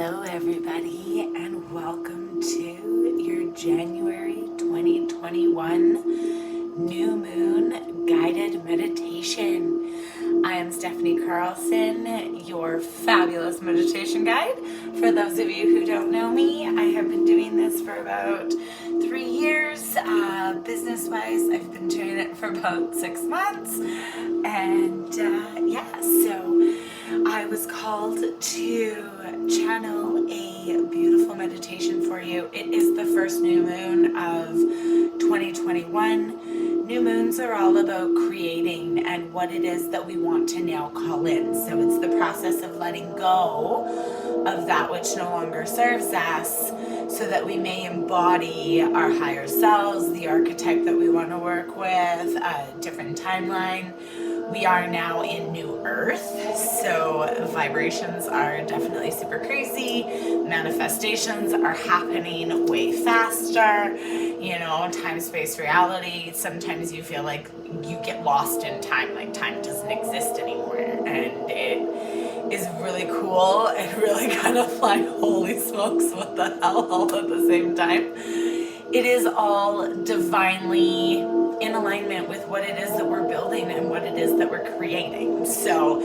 Hello, everybody, and welcome to your January 2021 New Moon Guided Meditation. I am Stephanie Carlson, your fabulous meditation guide. For those of you who don't know me, I have been doing this for about 3 years. Business-wise, I've been doing it for about 6 months. And so I was called to channel a beautiful meditation for you. It is the first new moon of 2021. New moons are all about creating and what it is that we want to now call in. So it's the process of letting go of that which no longer serves us so that we may embody our higher selves, the archetype that we want to work with, a different timeline. We are now in New Earth, so vibrations are definitely super crazy. Manifestations are happening way faster. You know, time, space, reality. Sometimes you feel like you get lost in time, like time doesn't exist anymore. And it is really cool and really kind of like, holy smokes, what the hell, all at the same time. It is all divinely in alignment with what it is that we're building and what it is that we're creating. So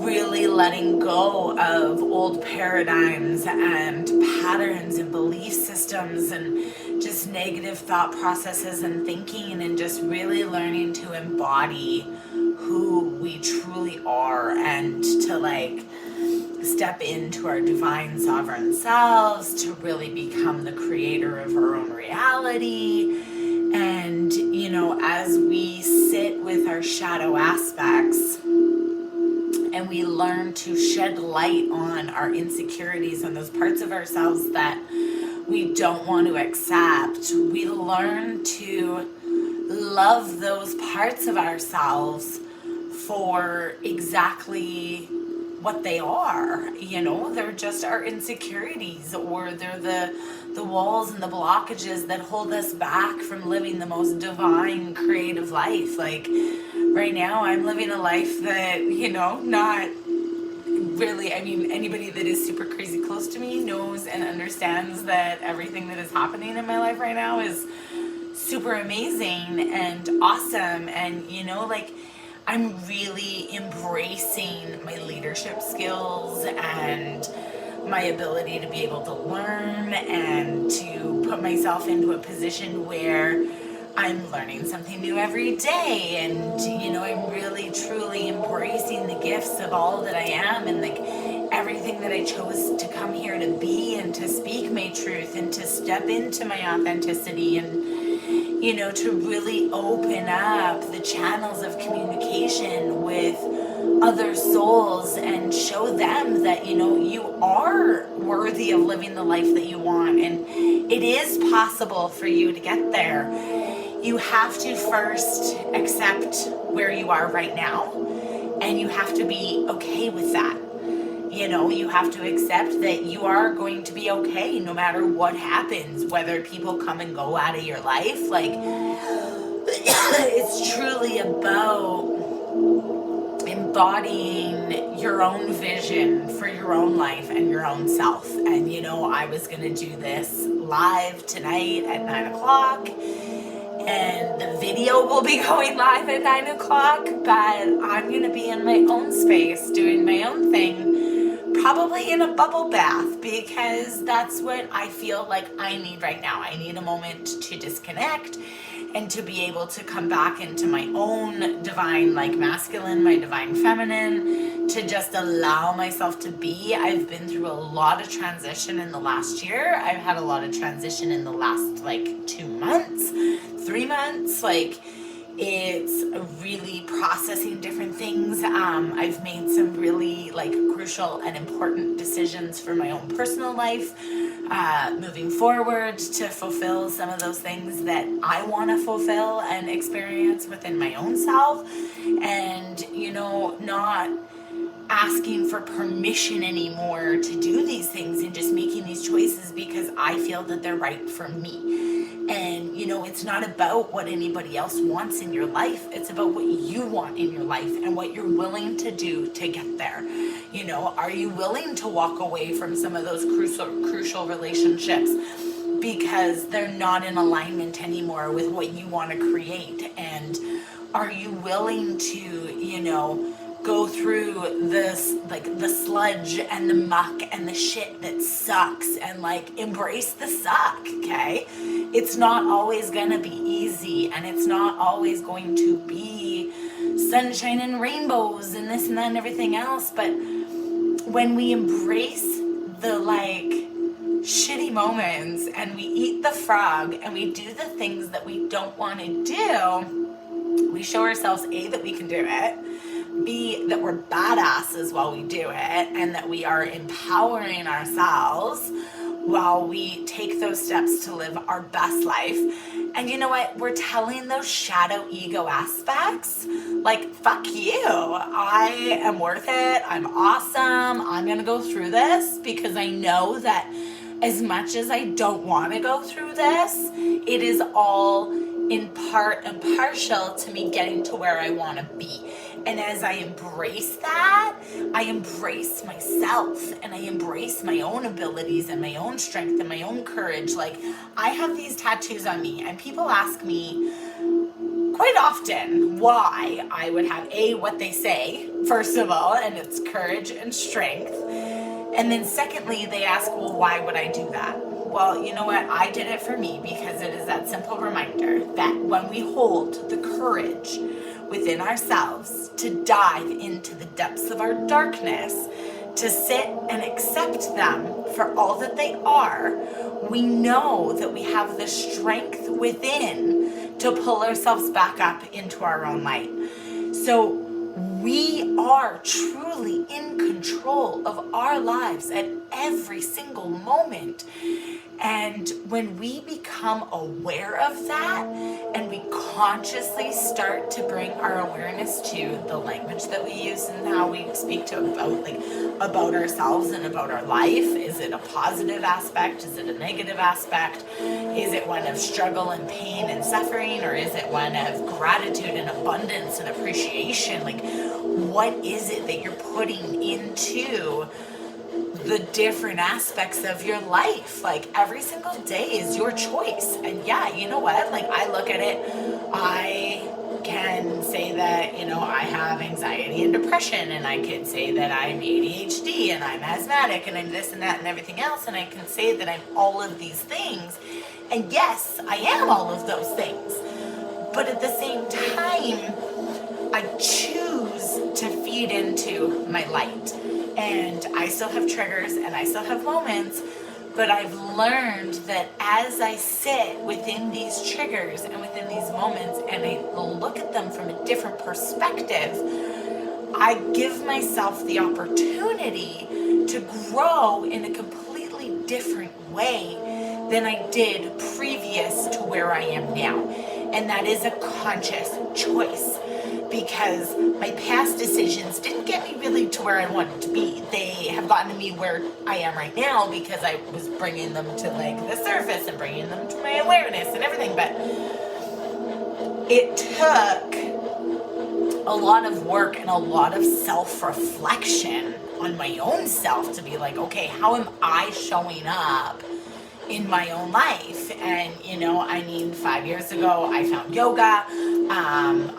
really letting go of old paradigms and patterns and belief systems and just negative thought processes and thinking, and just really learning to embody who we truly are and to like step into our divine sovereign selves, to really become the creator of our own reality. And, you know, as we sit with our shadow aspects and we learn to shed light on our insecurities and those parts of ourselves that we don't want to accept, we learn to love those parts of ourselves for exactly what they are. You know, they're just our insecurities, or they're the walls and the blockages that hold us back from living the most divine creative life. Like right now I'm living a life that, you know, not really, I mean, anybody that is super crazy close to me knows and understands that everything that is happening in my life right now is super amazing and awesome. And, you know, like I'm really embracing my leadership skills and my ability to be able to learn and to put myself into a position where I'm learning something new every day. And, you know, I'm really truly embracing the gifts of all that I am, and like everything that I chose to come here to be and to speak my truth and to step into my authenticity, and, you know, to really open up the channels of communication with other souls and show them that, you know, you are worthy of living the life that you want, and it is possible for you to get there. You have to first accept where you are right now, and you have to be okay with that. You know, you have to accept that you are going to be okay no matter what happens, whether people come and go out of your life. Like, it's truly about embodying your own vision for your own life and your own self. And, you know, I was going to do this live tonight at 9 o'clock. And the video will be going live at 9 o'clock, but I'm going to be in my own space doing my own thing, probably in a bubble bath, because that's what I feel like I need right now. I need a moment to disconnect and to be able to come back into my own divine, like masculine, my divine feminine, to just allow myself to be. I've been through a lot of transition in the last year. I've had a lot of transition in the last like 2 months, 3 months. Like, it's really processing different things. I've made some really like crucial and important decisions for my own personal life, moving forward, to fulfill some of those things that I want to fulfill and experience within my own self. And, you know, not asking for permission anymore to do these things and just making these choices because I feel that they're right for me. And, you know, it's not about what anybody else wants in your life. It's about what you want in your life and what you're willing to do to get there. You know, are you willing to walk away from some of those crucial relationships because they're not in alignment anymore with what you want to create? And are you willing to, you know, go through this, like the sludge and the muck and the shit that sucks, and like embrace the suck? Okay, it's not always gonna be easy, and it's not always going to be sunshine and rainbows and this and that and everything else. But when we embrace the like shitty moments, and we eat the frog, and we do the things that we don't want to do, we show ourselves A, that we can do it, B, that we're badasses while we do it, and that we are empowering ourselves while we take those steps to live our best life. And you know what? We're telling those shadow ego aspects, like, fuck you. I am worth it. I'm awesome. I'm going to go through this, because I know that as much as I don't want to go through this, it is all in part and partial to me getting to where I want to be. And as I embrace that, I embrace myself, and I embrace my own abilities and my own strength and my own courage. Like, I have these tattoos on me, and people ask me quite often why I would have what they say, first of all, and it's courage and strength. And then secondly, they ask, well, why would I do that? Well, you know what? I did it for me because it is that simple reminder that when we hold the courage within ourselves to dive into the depths of our darkness, to sit and accept them for all that they are, we know that we have the strength within to pull ourselves back up into our own light. So we are truly in control of our lives at every single moment. And when we become aware of that, and we consciously start to bring our awareness to the language that we use and how we speak to about ourselves and about our life, is it a positive aspect? Is it a negative aspect? Is it one of struggle and pain and suffering? Or is it one of gratitude and abundance and appreciation? Like, what is it that you're putting into the different aspects of your life? Like, every single day is your choice. And yeah, you know what? Like, I look at it, I can say that, you know, I have anxiety and depression, and I can say that I'm ADHD and I'm asthmatic and I'm this and that and everything else. And I can say that I'm all of these things. And yes, I am all of those things. But at the same time, I choose to feed into my light. And I still have triggers and I still have moments, but I've learned that as I sit within these triggers and within these moments, and I look at them from a different perspective, I give myself the opportunity to grow in a completely different way than I did previous to where I am now. And that is a conscious choice, because my past decisions didn't get me really to where I wanted to be. They have gotten me where I am right now because I was bringing them to like the surface and bringing them to my awareness and everything. But it took a lot of work and a lot of self-reflection on my own self to be like, okay, how am I showing up in my own life? And you know, I mean, 5 years ago I found yoga.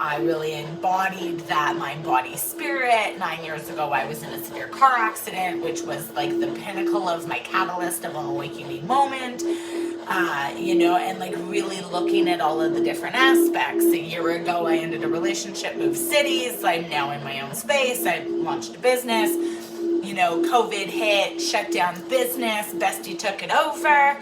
I really embodied that mind body spirit. 9 years ago I was in a severe car accident, which was like the pinnacle of my catalyst of an awakening moment. You know, and like really looking at all of the different aspects. A year ago I ended a relationship, moved cities. I'm now in my own space. I launched a business. You know, COVID hit, shut down business, bestie took it over.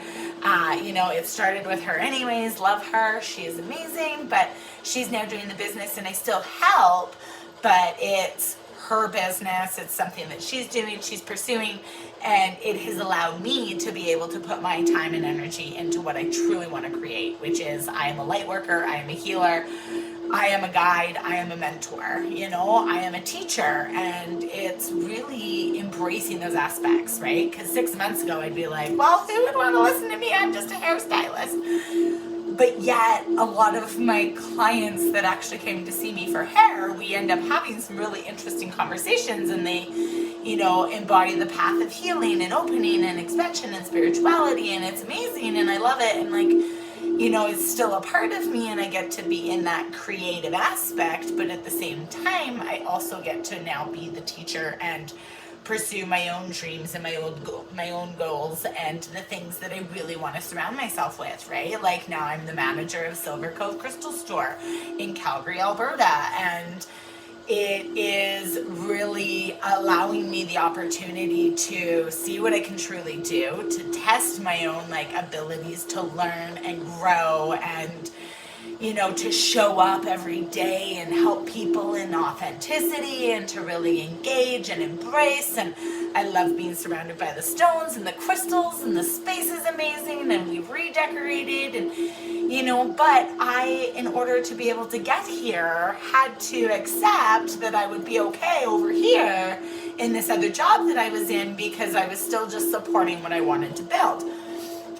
You know, it started with her anyways, love her, she is amazing, but she's now doing the business and I still help, but it's her business, it's something that she's doing, she's pursuing, and it has allowed me to be able to put my time and energy into what I truly want to create, which is I am a light worker, I am a healer, I am a guide, I am a mentor, you know, I am a teacher, and it's really embracing those aspects, right? Because 6 months ago I'd be like, well, who would want to listen to me? I'm just a hairstylist. But yet a lot of my clients that actually came to see me for hair, we end up having some really interesting conversations, and they, embody the path of healing and opening and expansion and spirituality, and it's amazing and I love it, and it's still a part of me, and I get to be in that creative aspect, but at the same time I also get to now be the teacher and pursue my own dreams and my own goals and the things that I really want to surround myself with, right? Like now I'm the manager of Silver Cove Crystal Store in Calgary, Alberta, and it is really allowing me the opportunity to see what I can truly do, to test my own abilities to learn and grow, and to show up every day and help people in authenticity and to really engage and embrace. And I love being surrounded by the stones and the crystals, and the space is amazing, and we've redecorated, and but I, in order to be able to get here, had to accept that I would be okay over here in this other job that I was in, because I was still just supporting what I wanted to build.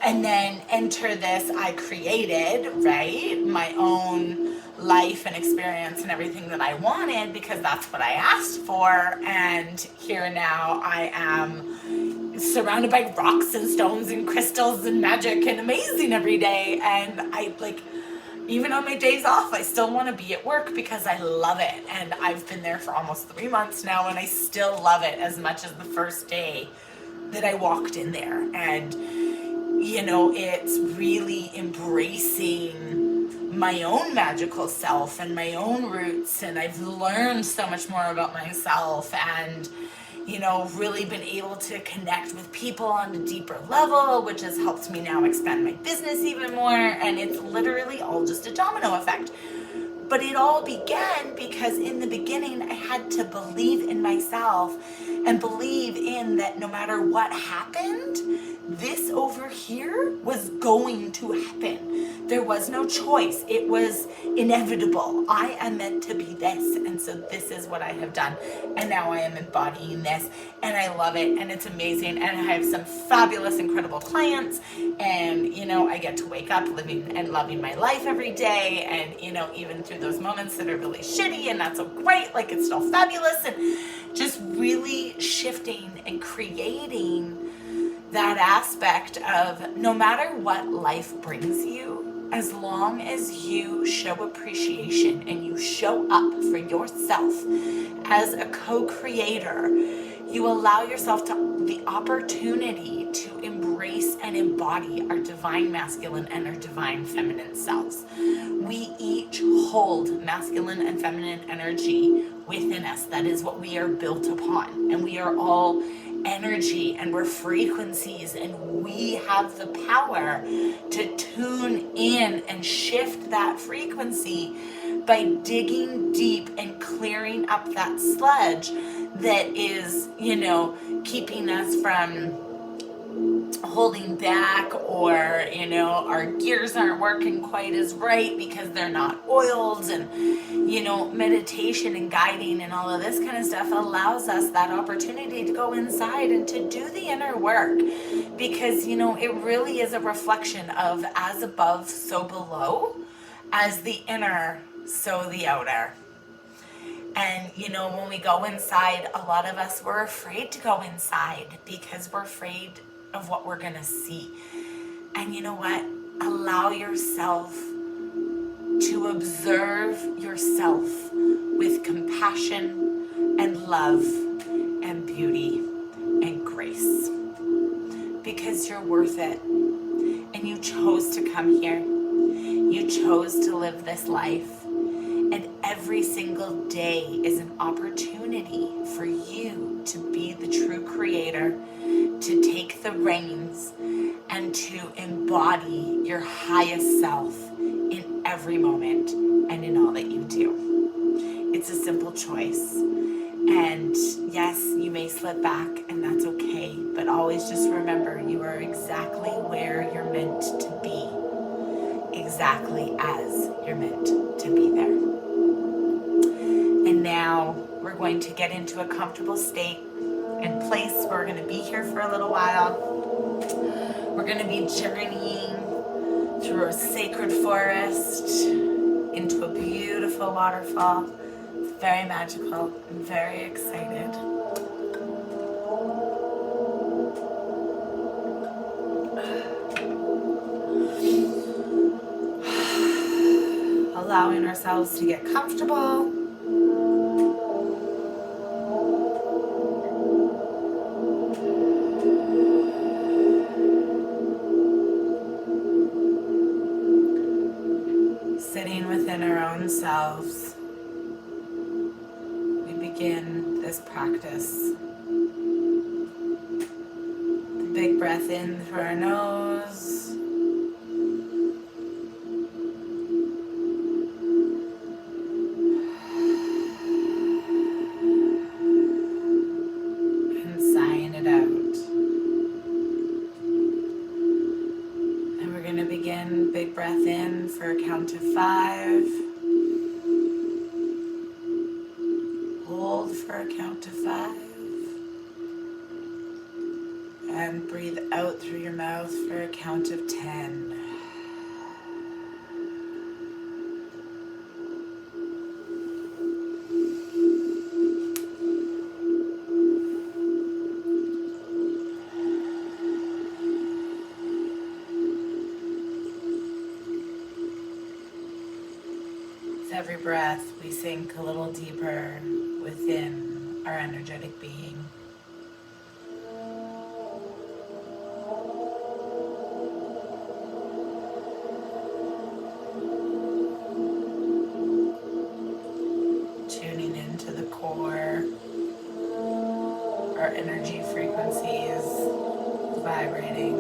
And then enter this, I created, right, my own life and experience and everything that I wanted, because that's what I asked for. And here now I am surrounded by rocks and stones and crystals and magic and amazing every day. And I even on my days off, I still want to be at work because I love it. And I've been there for almost 3 months now, and I still love it as much as the first day that I walked in there. And it's really embracing my own magical self and my own roots. And I've learned so much more about myself, and, really been able to connect with people on a deeper level, which has helped me now expand my business even more. And it's literally all just a domino effect. But it all began because in the beginning, I had to believe in myself and believe in that no matter what happened, this over here was going to happen. There was no choice. It was inevitable. I am meant to be this. And so this is what I have done. And now I am embodying this. And I love it. And it's amazing. And I have some fabulous, incredible clients. And, I get to wake up living and loving my life every day. And, even through those moments that are really shitty and not so great, it's still fabulous. And just really shifting and creating that aspect of no matter what life brings you, as long as you show appreciation and you show up for yourself as a co-creator, you allow yourself the opportunity to embrace and embody our divine masculine and our divine feminine selves. We each hold masculine and feminine energy within us. That is what we are built upon. And we are all energy, and we're frequencies, and we have the power to tune in and shift that frequency by digging deep and clearing up that sludge that is, keeping us from holding back, or our gears aren't working quite as right because they're not oiled. And meditation and guiding and all of this kind of stuff allows us that opportunity to go inside and to do the inner work, because it really is a reflection of as above so below, as the inner so the outer. And when we go inside, a lot of us, we're afraid to go inside because we're afraid of what we're gonna see. And you know what? Allow yourself to observe yourself with compassion and love and beauty and grace, because you're worth it. And you chose to come here. You chose to live this life. And every single day is an opportunity for you to be the true creator, to take the reins, and to embody your highest self in every moment and in all that you do. It's a simple choice. And yes, you may slip back, and that's okay. But always just remember, you are exactly where you're meant to be. Exactly as you're meant to be there. And now we're going to get into a comfortable state and place. We're going to be here for a little while. We're going to be journeying through a sacred forest into a beautiful waterfall. It's very magical. I'm very excited. allowing ourselves to get comfortable. Sitting within our own selves, we begin this practice. The big breath in through our nose. And sighing it out. And we're going to begin big breath in for a count of 5. Hold for a count of 5. And breathe out through your mouth for a count of 10. With every breath, we sink a little deeper within our energetic being. Tuning into the core, our energy frequencies vibrating.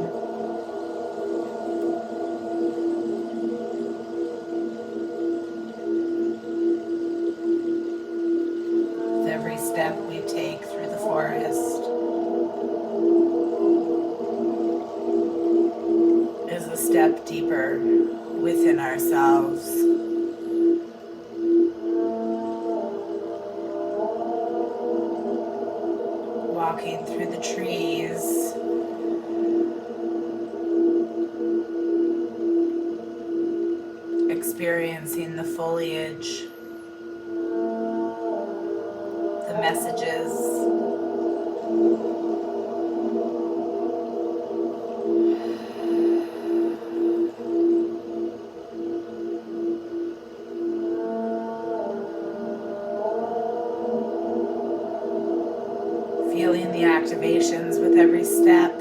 With every step we take through the forest is a step deeper within ourselves. Walking through the trees, experiencing the foliage, the messages, feeling the activations with every step.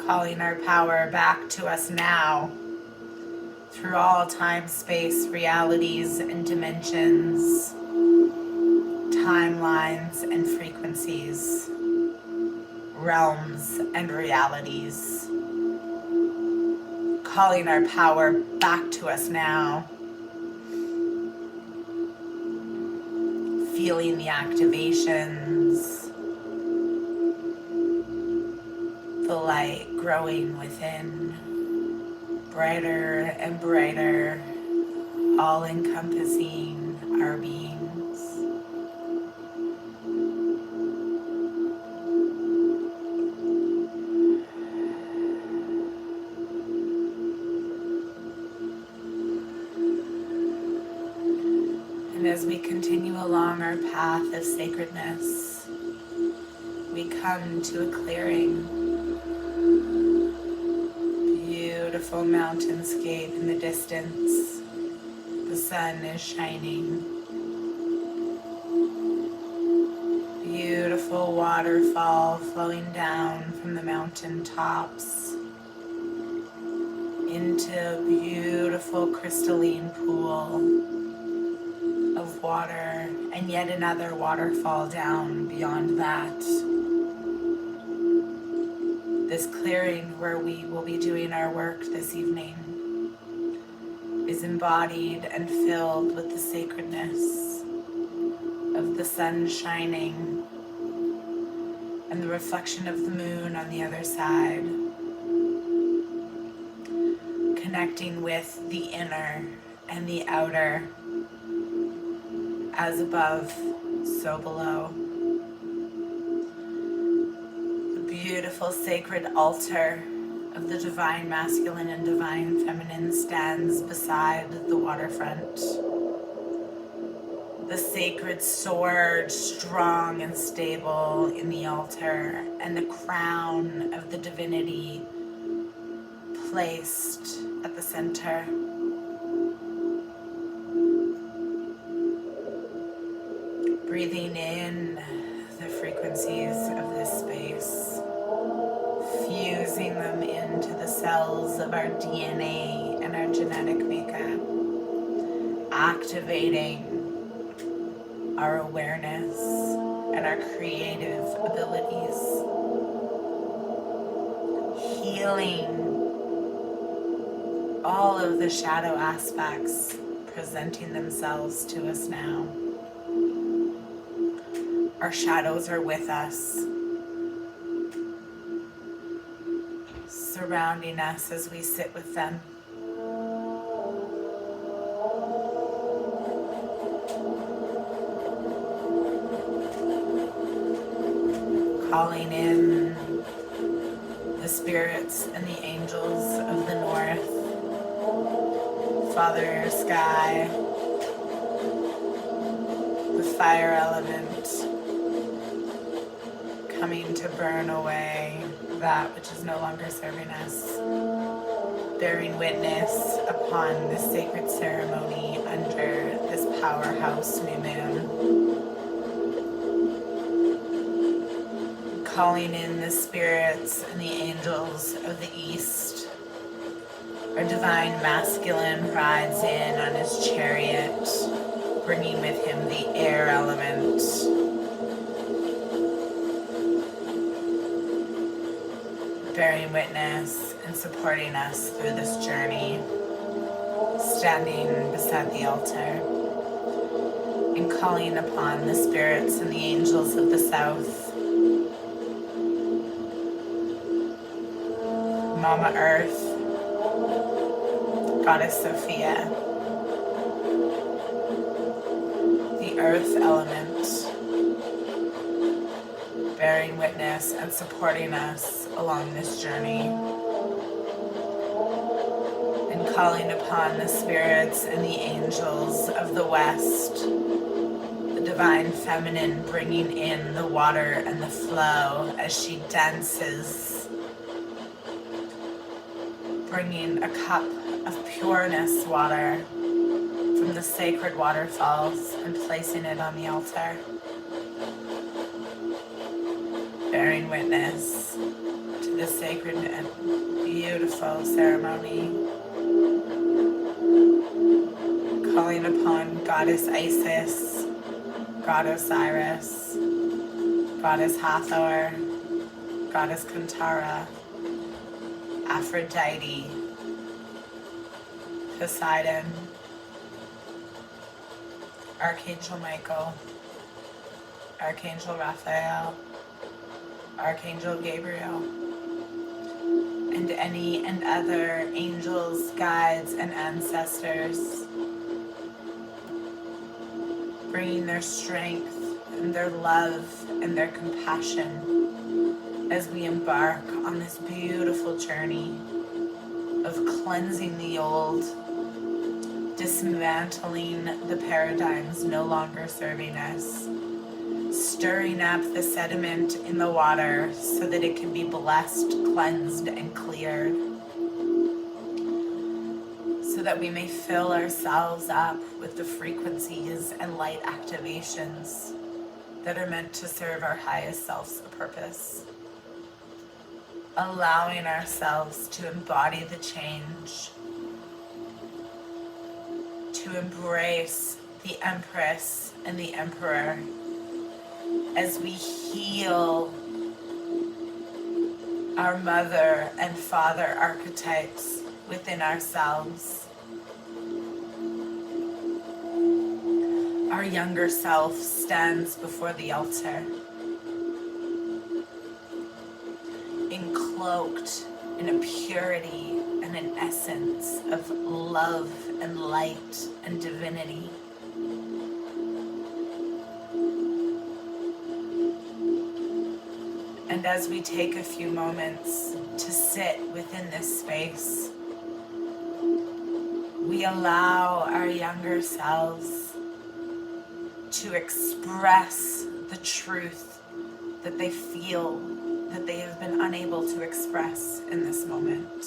Calling our power back to us now through all time, space, realities, and dimensions, timelines and frequencies, realms and realities. Calling our power back to us now. Feeling the activations, the light growing within, brighter and brighter, all encompassing our beings. And as we continue along our path of sacredness, we come to a clearing. Beautiful mountainscape in the distance. The sun is shining. Beautiful waterfall flowing down from the mountain tops into a beautiful crystalline pool of water, and yet another waterfall down beyond that. This clearing where we will be doing our work this evening is embodied and filled with the sacredness of the sun shining and the reflection of the moon on the other side, connecting with the inner and the outer, as above, so below. The beautiful sacred altar of the divine masculine and divine feminine stands beside the waterfront. The sacred sword, strong and stable in the altar, and the crown of the divinity placed at the center. Breathing in the frequencies of this space, fusing them into the cells of our DNA and our genetic makeup, activating our awareness and our creative abilities, healing all of the shadow aspects presenting themselves to us now. Our shadows are with us, surrounding us as we sit with them. Calling in the spirits and the angels of the north, Father Sky, the fire element, coming to burn away that which is no longer serving us, bearing witness upon this sacred ceremony under this powerhouse new moon. Calling in the spirits and the angels of the east. Our divine masculine rides in on his chariot, bringing with him the air element. Bearing witness and supporting us through this journey, standing beside the altar and calling upon the spirits and the angels of the south. Mama Earth, Goddess Sophia, the earth element, bearing witness and supporting us along this journey, and calling upon the spirits and the angels of the west, the divine feminine bringing in the water and the flow as she dances, bringing a cup of pureness water from the sacred waterfalls and placing it on the altar, bearing witness to the sacred and beautiful ceremony, calling upon Goddess Isis, God Osiris, Goddess Hathor, Goddess Kantara, Aphrodite, Poseidon, Archangel Michael, Archangel Raphael, Archangel Gabriel, and any and other angels, guides, and ancestors, bringing their strength and their love and their compassion as we embark on this beautiful journey of cleansing the old, dismantling the paradigms no longer serving us, stirring up the sediment in the water so that it can be blessed, cleansed, and cleared, so that we may fill ourselves up with the frequencies and light activations that are meant to serve our highest self's purpose. Allowing ourselves to embody the change, to embrace the Empress and the Emperor as we heal our mother and father archetypes within ourselves. Our younger self stands before the altar, encloaked in a purity and an essence of love and light and divinity. And as we take a few moments to sit within this space, we allow our younger selves to express the truth that they feel that they have been unable to express in this moment.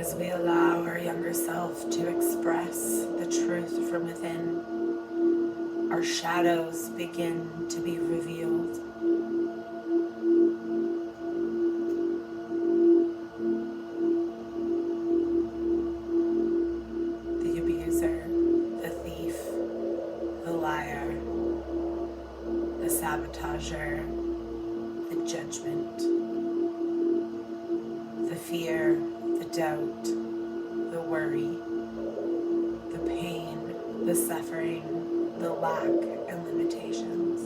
as we allow our younger self to express the truth from within, our shadows begin to be revealed. The abuser, the thief, the liar, the sabotager, the judgment, the fear, the doubt, the worry, the pain, the suffering, the lack and limitations,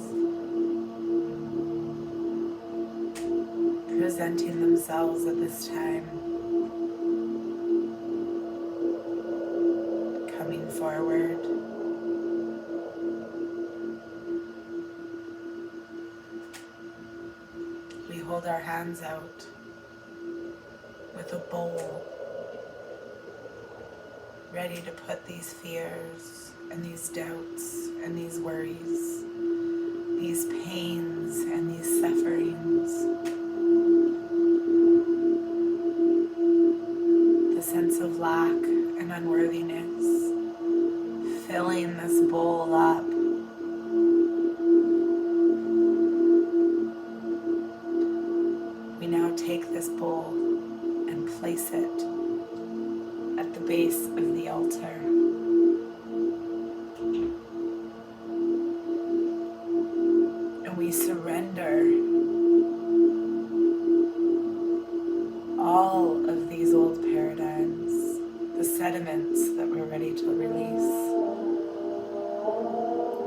presenting themselves at this time, coming forward. We hold our hands out with a bowl, ready to put these fears and these doubts and these worries, these pains and these sufferings, the sense of lack and unworthiness, filling this bowl up. We now take this bowl and place it at the base of the altar. And we surrender all of these old paradigms, the sediments that we're ready to release.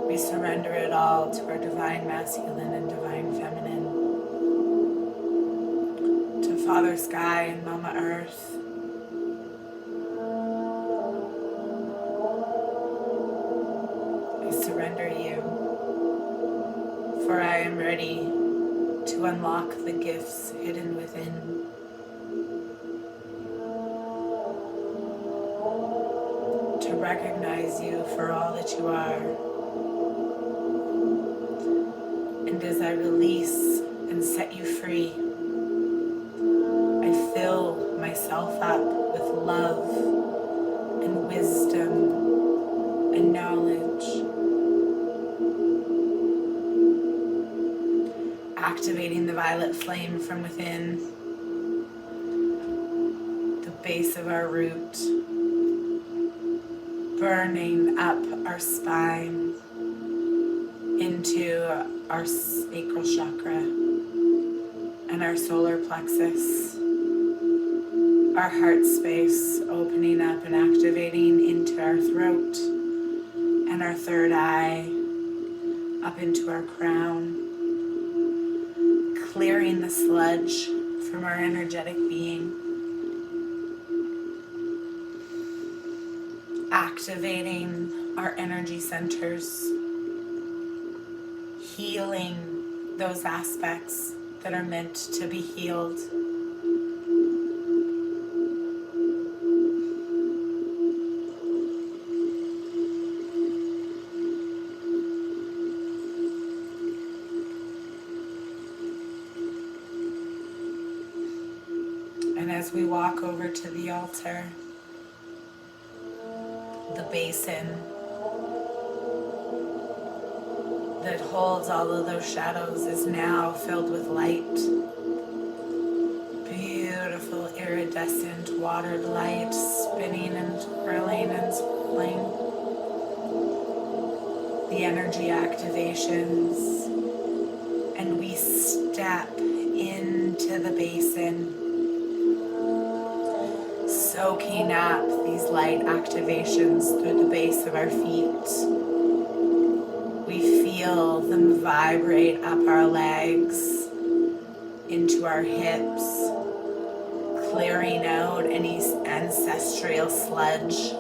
We surrender it all to our divine masculine and divine feminine, to Father Sky and Mama Earth. I surrender you, for I am ready to unlock the gifts hidden within. To recognize you for all that you are. And as I release and set you free, I fill myself up with love and wisdom and knowledge. Activating the violet flame from within, the base of our root, burning up our spine into our sacral chakra and our solar plexus, our heart space opening up and activating into our throat and our third eye, up into our crown, clearing the sludge from our energetic being, activating our energy centers, healing those aspects that are meant to be healed. And as we walk over to the altar, the basin that holds all of those shadows is now filled with light. Beautiful iridescent watered light, spinning and swirling and swirling. The energy activations, and we step into the basin, soaking up these light activations through the base of our feet. We feel them vibrate up our legs, into our hips, clearing out any ancestral sludge,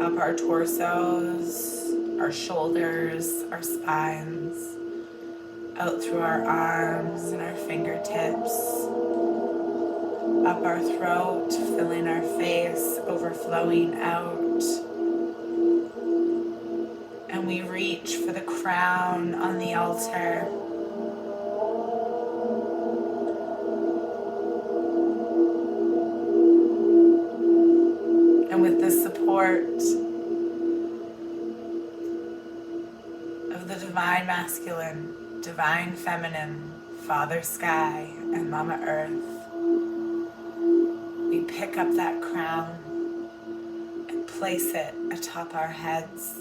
up our torsos, our shoulders, our spines, out through our arms and our fingertips, up our throat, filling our face, overflowing out. And we reach for the crown on the altar. masculine, divine feminine, Father Sky, and Mama Earth, we pick up that crown and place it atop our heads,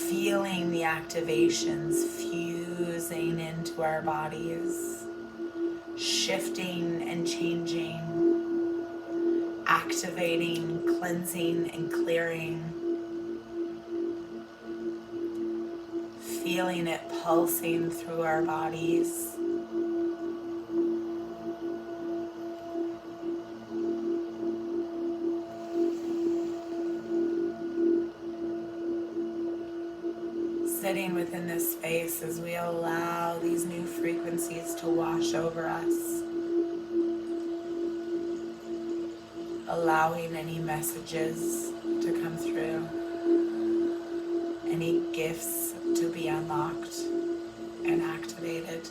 feeling the activations fusing into our bodies, shifting and changing, activating, cleansing, and clearing. Feeling it pulsing through our bodies. Sitting within this space as we allow these new frequencies to wash over us. Allowing any messages to come through. Any gifts to be unlocked and activated.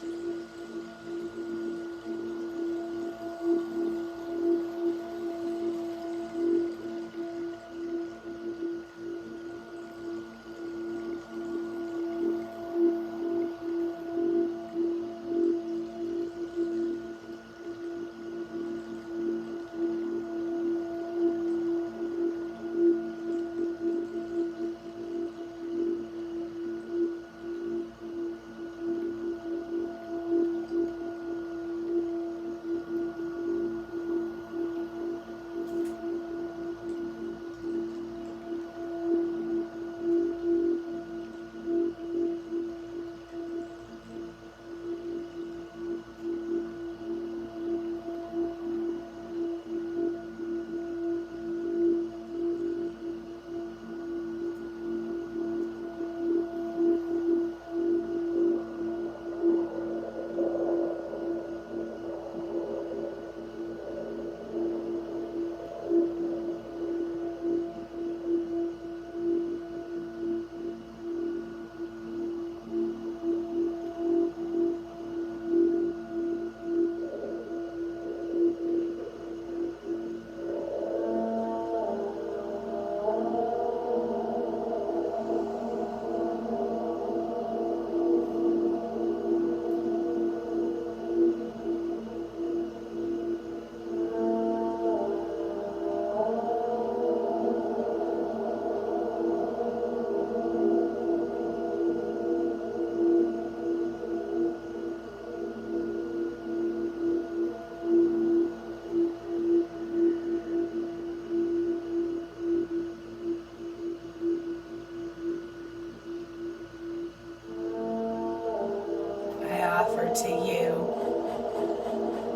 To you,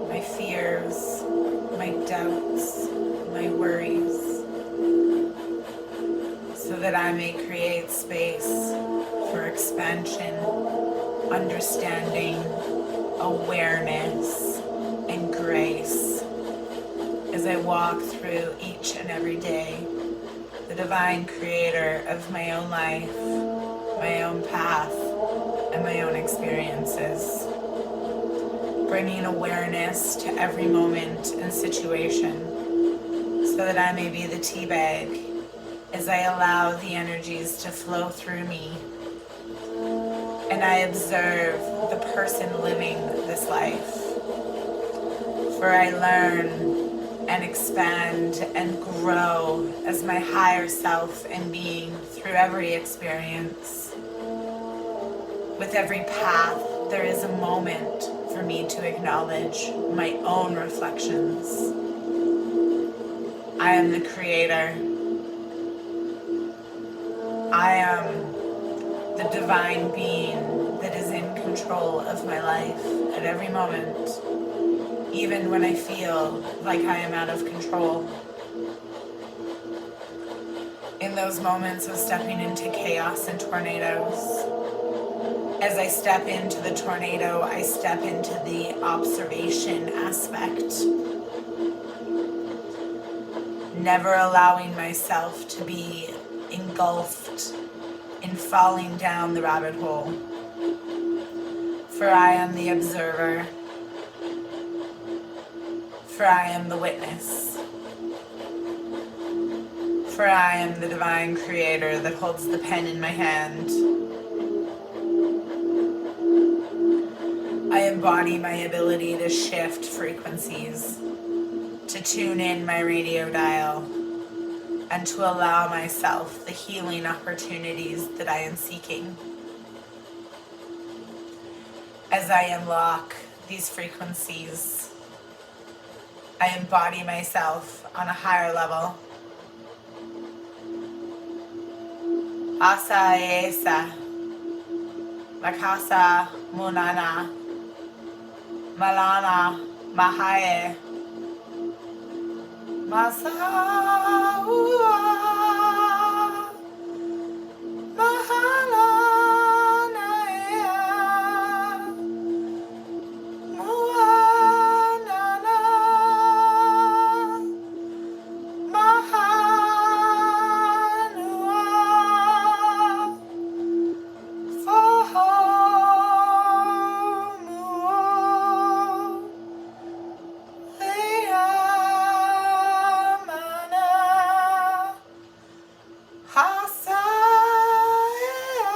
my fears, my doubts, my worries, so that I may create space for expansion, understanding, awareness, and grace as I walk through each and every day, the divine creator of my own life, my own path, and my own experiences. Bringing awareness to every moment and situation so that I may be the tea bag as I allow the energies to flow through me and I observe the person living this life. For I learn and expand and grow as my higher self and being through every experience. With every path, there is a moment for me to acknowledge my own reflections. I am the creator. I am the divine being that is in control of my life at every moment, even when I feel like I am out of control. In those moments of stepping into chaos and tornadoes, as I step into the tornado, I step into the observation aspect, never allowing myself to be engulfed in falling down the rabbit hole. For I am the observer, for I am the witness, for I am the divine creator that holds the pen in my hand. embody my ability to shift frequencies, to tune in my radio dial, and to allow myself the healing opportunities that I am seeking. As I unlock these frequencies, I embody myself on a higher level. Asa esa, makasa munana, malana mahae, masa ua, mahala na ea, mua nana, mahanua, foho mua, lea mana, hasa ea.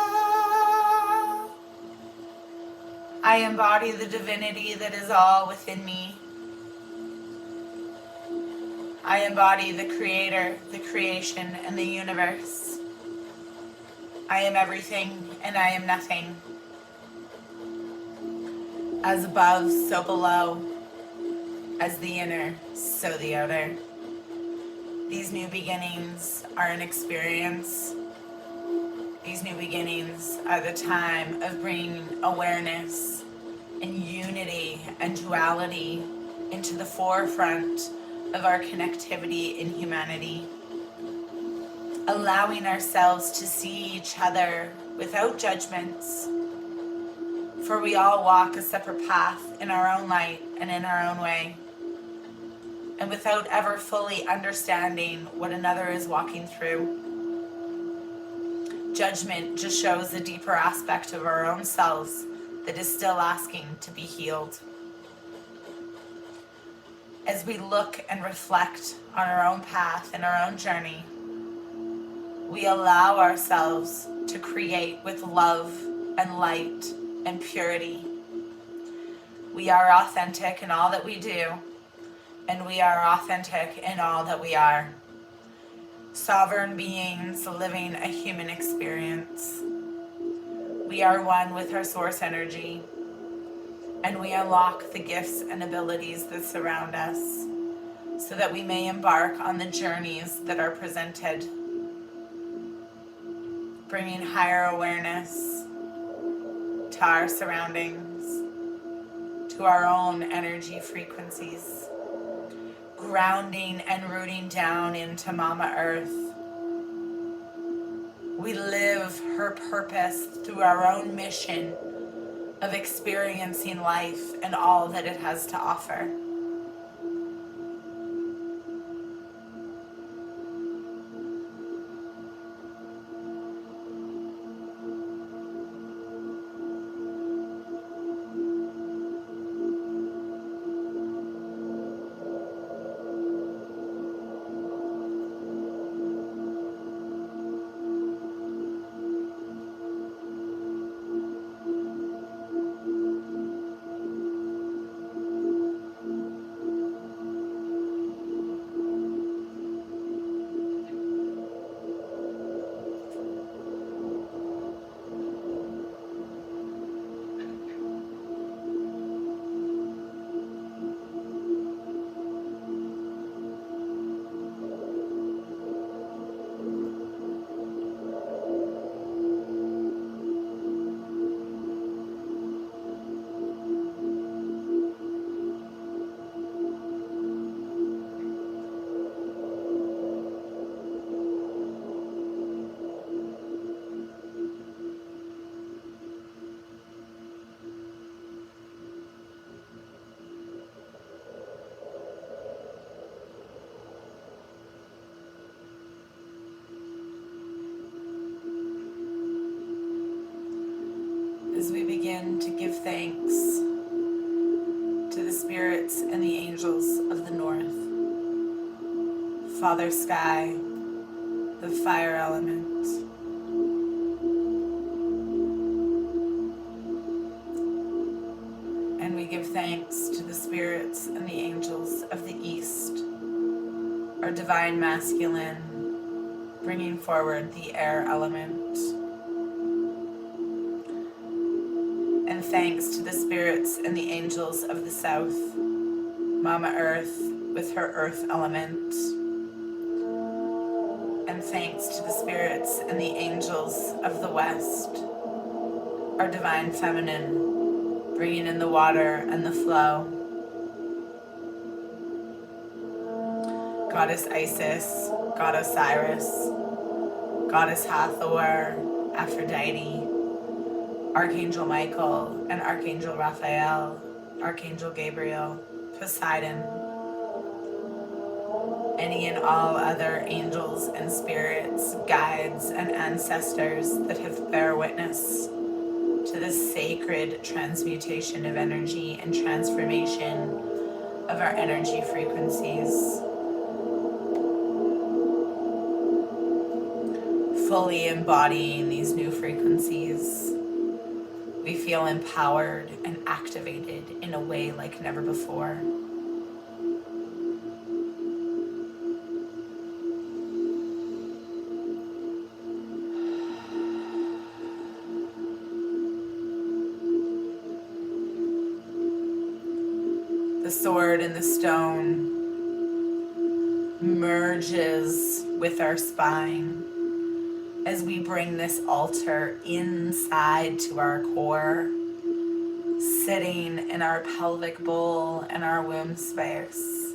I embody the divinity that is all within me. I embody the creator, the creation, and the universe. I am everything and I am nothing. As above, so below. As the inner, so the outer. These new beginnings are an experience. These new beginnings are the time of bringing awareness and unity and duality into the forefront of our connectivity in humanity. Allowing ourselves to see each other without judgments, for we all walk a separate path in our own light and in our own way, and without ever fully understanding what another is walking through. Judgment just shows a deeper aspect of our own selves that is still asking to be healed. As we look and reflect on our own path and our own journey, we allow ourselves to create with love and light and purity. We are authentic in all that we do, and we are authentic in all that we are. Sovereign beings living a human experience. We are one with our source energy, and we unlock the gifts and abilities that surround us so that we may embark on the journeys that are presented, bringing higher awareness to our surroundings, to our own energy frequencies, grounding and rooting down into Mama Earth. We live her purpose through our own mission of experiencing life and all that it has to offer. As we begin to give thanks to the spirits and the angels of the north, Father Sky, the fire element, and we we give thanks to the spirits and the angels of the East, our divine masculine, bringing forward the air element. And thanks to the spirits and the angels of the South, Mama Earth with her earth element. And thanks to the spirits and the angels of the West, our divine feminine, bringing in the water and the flow. Goddess Isis, God Osiris, Goddess Hathor, Aphrodite, Archangel Michael and Archangel Raphael, Archangel Gabriel, Poseidon, any and all other angels and spirits, guides and ancestors that have bear witness to this sacred transmutation of energy and transformation of our energy frequencies. Fully embodying these new frequencies, we feel empowered and activated in a way like never before. The sword and the stone merges with our spine as we bring this altar inside to our core, sitting in our pelvic bowl and our womb space,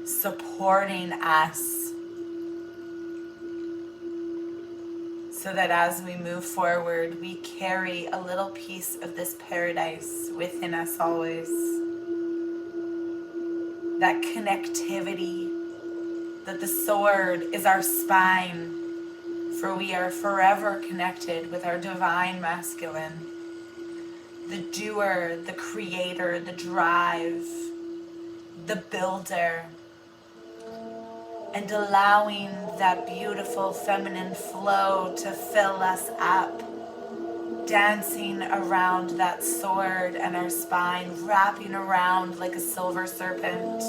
supporting us so that as we move forward, we carry a little piece of this paradise within us always. That connectivity, that the sword is our spine, for we are forever connected with our divine masculine, the doer, the creator, the drive, the builder, and allowing that beautiful feminine flow to fill us up, dancing around that sword and our spine, wrapping around like a silver serpent.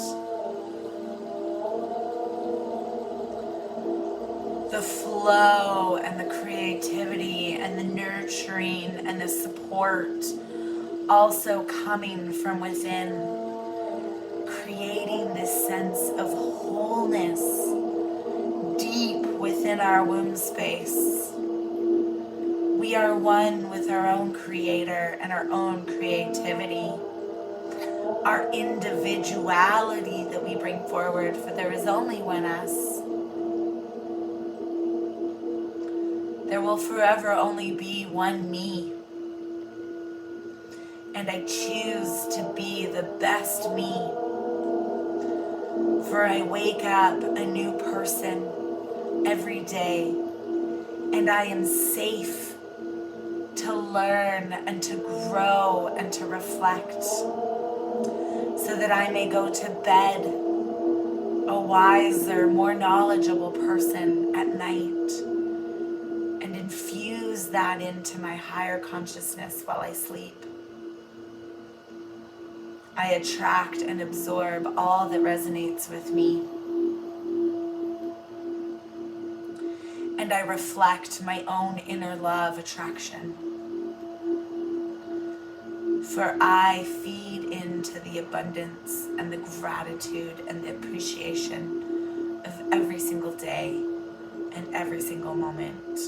The flow and the creativity and the nurturing and the support also coming from within, creating this sense of wholeness deep within our womb space. We are one with our own creator and our own creativity, our individuality that we bring forward, for there is only one us. There will forever only be one me. And I choose to be the best me. For I wake up a new person every day. And I am safe to learn and to grow and to reflect, so that I may go to bed a wiser, more knowledgeable person at night, and infuse that into my higher consciousness while I sleep. I attract and absorb all that resonates with me. And I reflect my own inner law of attraction. For I feed into the abundance and the gratitude and the appreciation of every single day and every single moment.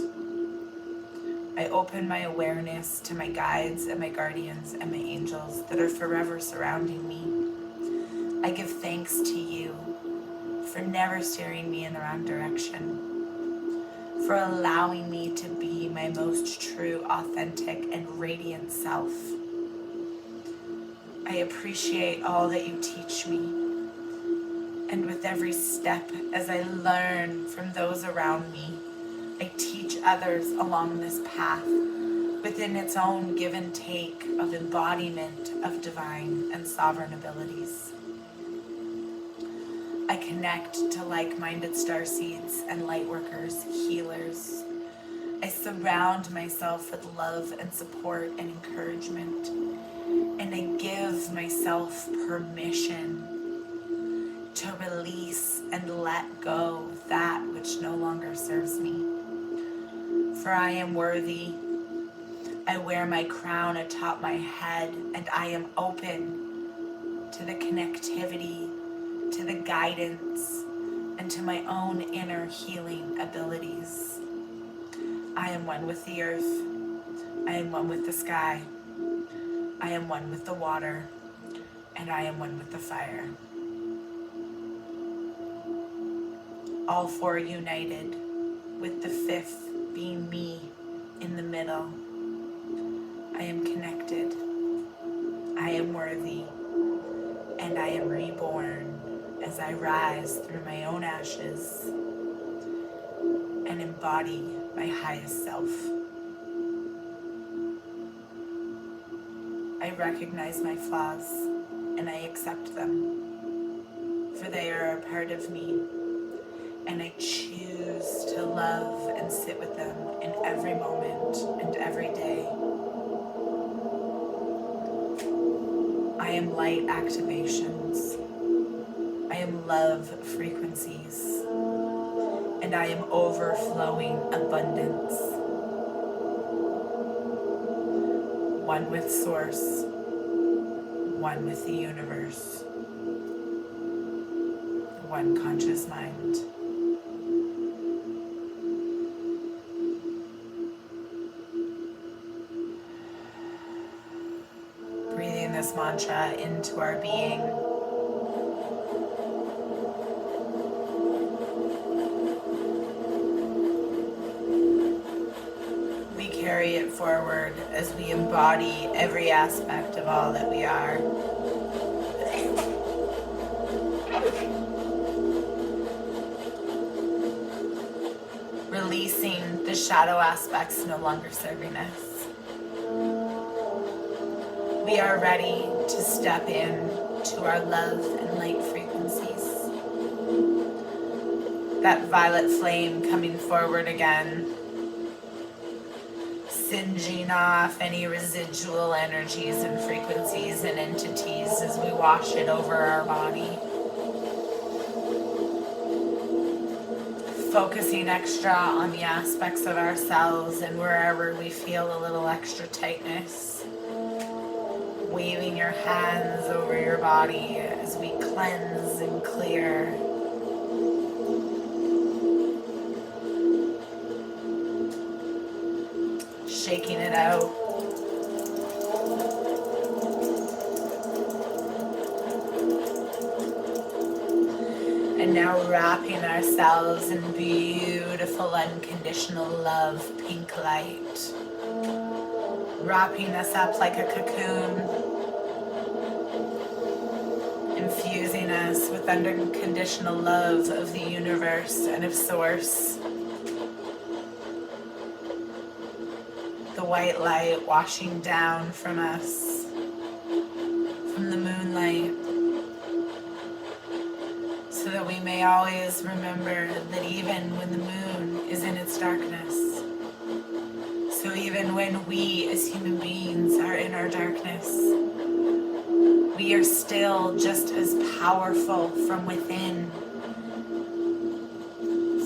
I open my awareness to my guides and my guardians and my angels that are forever surrounding me. I give thanks to you for never steering me in the wrong direction, for allowing me to be my most true, authentic, and radiant self. I appreciate all that you teach me, and with every step as I learn from those around me, I teach others along this path within its own give and take of embodiment of divine and sovereign abilities. I connect to like-minded starseeds and lightworkers, healers. I surround myself with love and support and encouragement. And I give myself permission to release and let go that which no longer serves me. For I am worthy. I wear my crown atop my head, and I am open to the connectivity, to the guidance, and to my own inner healing abilities. I am one with the earth. I am one with the sky. I am one with the water, and I am one with the fire. All four united, with the fifth being me in the middle. I am connected. I am worthy, and I am reborn as I rise through my own ashes and embody my highest self. I recognize my flaws and I accept them, for they are a part of me, and I choose to love and sit with them in every moment and every day. I am light activations. I am love frequencies, and I am overflowing abundance. One with Source, one with the universe, one conscious mind. Breathing this mantra into our being. We carry it forward as we embody every aspect of all that we are. Releasing the shadow aspects no longer serving us. We are ready to step in to our love and light frequencies. That violet flame coming forward again, singeing off any residual energies and frequencies and entities as we wash it over our body. Focusing extra on the aspects of ourselves and wherever we feel a little extra tightness. Waving your hands over your body as we cleanse and clear. Shaking it out. And now wrapping ourselves in beautiful unconditional love, pink light. Wrapping us up like a cocoon. Infusing us with unconditional love of the universe and of Source. The white light washing down from us, from the moonlight, so that we may always remember that even when the moon is in its darkness, so even when we as human beings are in our darkness, we are still just as powerful from within,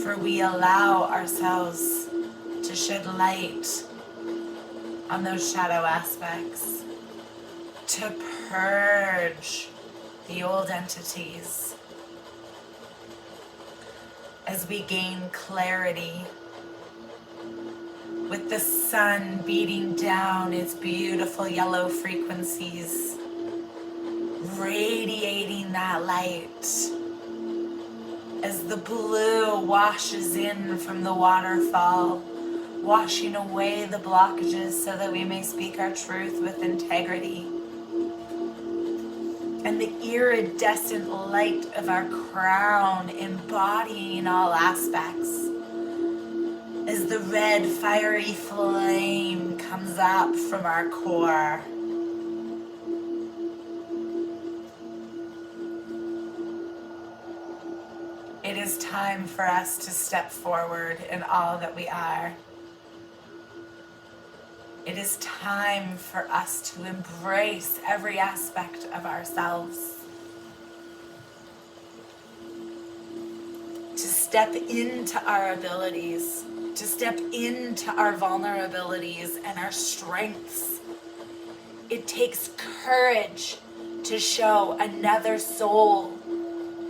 for we allow ourselves to shed light on those shadow aspects, to purge the old entities as we gain clarity with the sun beating down its beautiful yellow frequencies, radiating that light as the blue washes in from the waterfall, washing away the blockages so that we may speak our truth with integrity. And the iridescent light of our crown embodying all aspects as the red fiery flame comes up from our core. It is time for us to step forward in all that we are. It is time for us to embrace every aspect of ourselves, to step into our abilities, to step into our vulnerabilities and our strengths. It takes courage to show another soul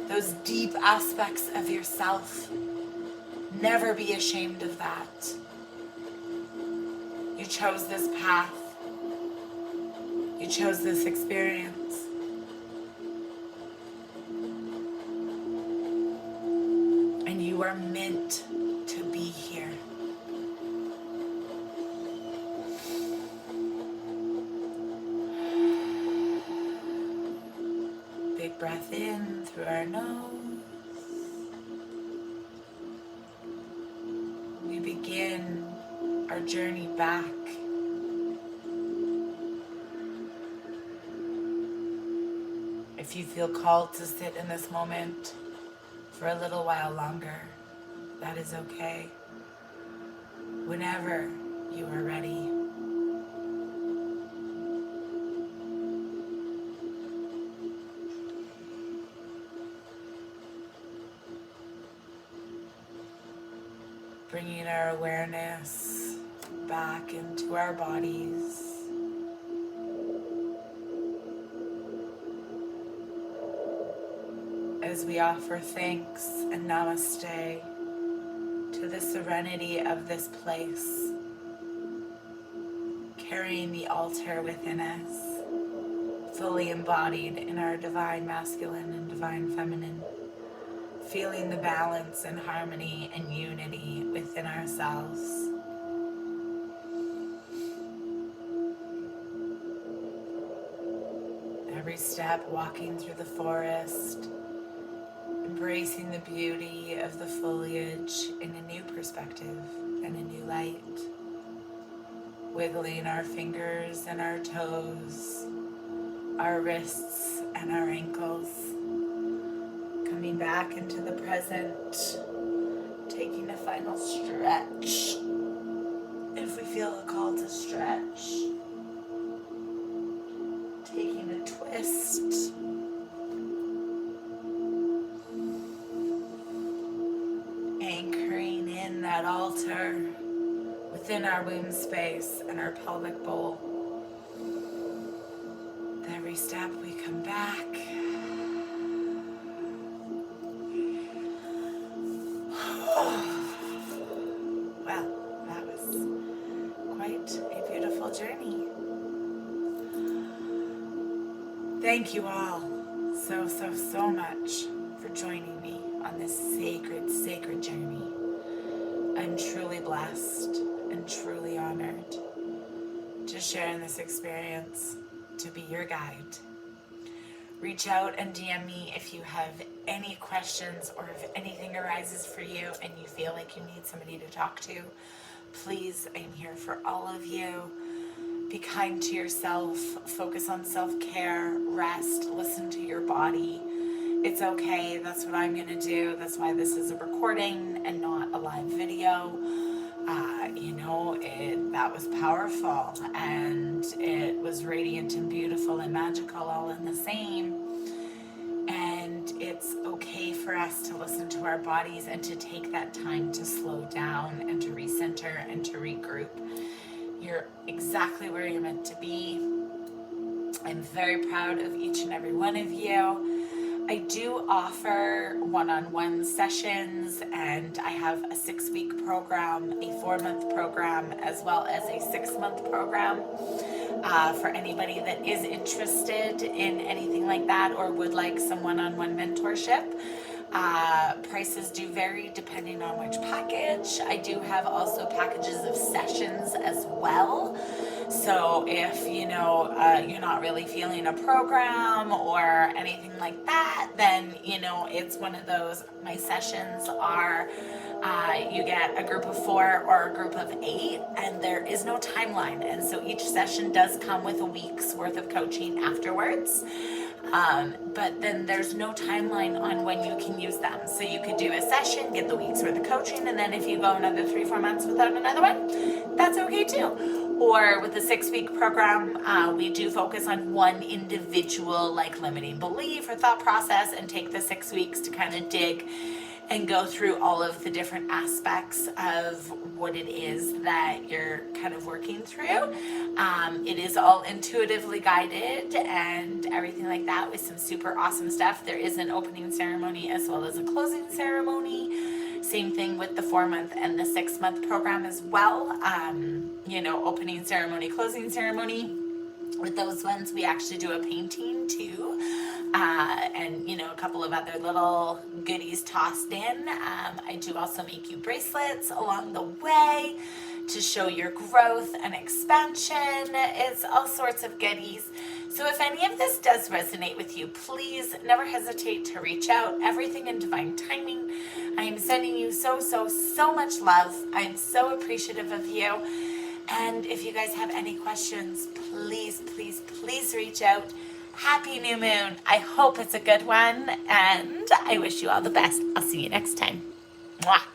those deep aspects of yourself. Never be ashamed of that. You chose this path. You chose this experience. And you are meant to be here. Big breath in through our nose. We begin our journey back. If you feel called to sit in this moment for a little while longer, that is okay. Whenever you are ready. Bringing our awareness back into our bodies. As we offer thanks and namaste to the serenity of this place, carrying the altar within us, fully embodied in our divine masculine and divine feminine, feeling the balance and harmony and unity within ourselves. Every step walking through the forest, embracing the beauty of the foliage in a new perspective and a new light. Wiggling our fingers and our toes, our wrists and our ankles. Coming back into the present, taking a final stretch. If we feel a call to stretch, taking a twist. Anchoring in that altar within our womb space and our pelvic bowl. With every step we come back. Well, that was quite a beautiful journey. Thank you all so much for joining me on this sacred journey. I'm truly blessed and truly honored to share in this experience, to be your guide. Reach out and DM me if you have any questions or if anything arises for you and you feel like you need somebody to talk to. Please, I'm here for all of you. Be kind to yourself, focus on self-care, rest, listen to your body. It's okay, that's what I'm gonna do. That's why this is a recording and not a live video. That was powerful and it was radiant and beautiful and magical all in the same. And it's okay for us to listen to our bodies and to take that time to slow down and to recenter and to regroup. You're exactly where you're meant to be. I'm very proud of each and every one of you. I do offer one-on-one sessions, and I have a 6-week program, a 4-month program, as well as a 6-month program for anybody that is interested in anything like that or would like some one-on-one mentorship. Prices do vary depending on which package. I do have also packages of sessions as well. So if you're not really feeling a program or anything like that, then it's one of those. My sessions are you get a group of 4 or a group of 8, and there is no timeline, and so each session does come with a week's worth of coaching afterwards. But then there's no timeline on when you can use them. So you could do a session, get the week's worth of coaching, and then if you go another 3-4 months without another one, that's okay too. Or with the 6-week program, we do focus on one individual like limiting belief or thought process and take the 6 weeks to kind of dig and go through all of the different aspects of what it is that you're kind of working through. It is all intuitively guided and everything like that with some super awesome stuff. There is an opening ceremony as well as a closing ceremony. Same thing with the 4-month and the 6-month program as well. Opening ceremony, closing ceremony. With those ones, we actually do a painting too, and a couple of other little goodies tossed in. I do also make you bracelets along the way to show your growth and expansion. It's all sorts of goodies. So if any of this does resonate with you, please never hesitate to reach out. Everything in divine timing. I am sending you so much love. I am so appreciative of you. And if you guys have any questions, please reach out. Happy new moon. I hope it's a good one. And I wish you all the best. I'll see you next time. Mwah.